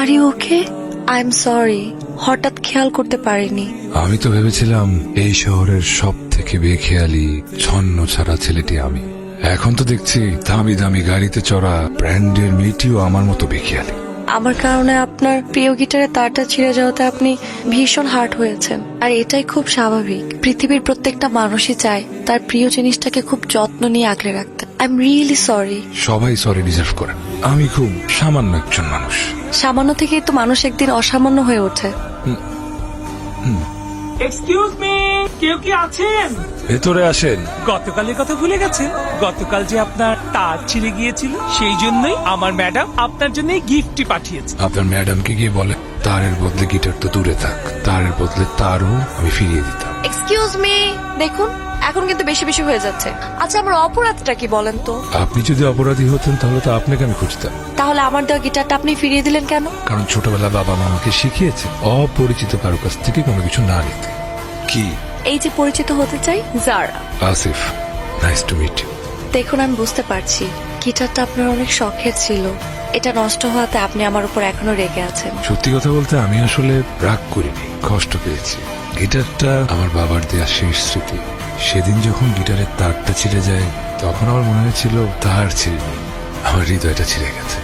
R you okay? I am sorry, হঠাৎ খেয়াল করতে পারিনি। আমি তো ভেবেছিলাম এই শহরের সব থেকে বেখেয়ালি ছন্ন ছাড়া ছেলেটি আমি। এখন তো দেখছি দামি দামি গাড়িতে চড়া ব্র্যান্ডের মেয়েটিও আমার মতো বেখেয়ালি। আমার কারণে আপনার প্রিয় গিটারের তারটা ছিঁড়ে যাওয়াতে আপনি ভীষণ হার্ট হয়েছেন, আর এটাই খুব স্বাভাবিক। পৃথিবীর প্রত্যেকটা মানুষই চায় তার প্রিয় জিনিসটাকে খুব যত্ন নিয়ে আগলে রাখতে। I am really sorry. সবাই সরি ডিজার্ভ করেন, আমি খুব সামান্য একজন মানুষ। সামান্য থেকেই তো মানুষ একদিন অসামান্য হয়ে ওঠে। এক্সকিউজ মি, কেউ কি আছেন? ভেতরে আসেন। গতকালের কথা ভুলে গেছেন? গতকাল যে আপনার তার ছিঁড়ে গিয়েছিল, সেই জন্যই আমার ম্যাডাম আপনার জন্য গিফটটি পাঠিয়েছে। আপনার ম্যাডামকে গিয়ে বলে তারের বদলে গিটার তো দূরে থাক, তারের বদলে তারও আমি ফিরিয়ে দিতাম। এক্সকিউজ মি, দেখুন এখন কিন্তু বেশি বেশি হয়ে যাচ্ছে। আচ্ছা, আমার অপরাধটা কি বলেন তো? আপনি যদি অপরাধী হতেন তাহলে তো আপনাকে আমি খুঁজতাম। তাহলে আমার দেওয়া গিটারটা আপনি ফিরিয়ে দিলেন কেন? কারণ ছোটবেলা বাবা মা আমাকে শিখিয়েছে অপরিচিত কারো কাছ থেকে কোনো কিছু না নিতে। কি? এই যে পরিচিত হতে চাই, Zara. Asif, nice to meet you. দেখুন, আমি বুঝতে পারছি গিটারটা আপনার অনেক শখের ছিল। এটা নষ্ট হওয়াতে আপনি আমার উপর এখনো রেগে আছেন। সত্যি কথা বলতে আমি আসলে রাগ করিনি, কষ্ট পেয়েছি। গিটারটা আমার বাবার দেয়া শেষ স্মৃতি। সেদিন যখন গিটারের তারটা ছিঁড়ে যায় তখন আমার মনে হয়েছিল তার ছিঁড়েনি, আমার হৃদয়টা ছিঁড়ে গেছে।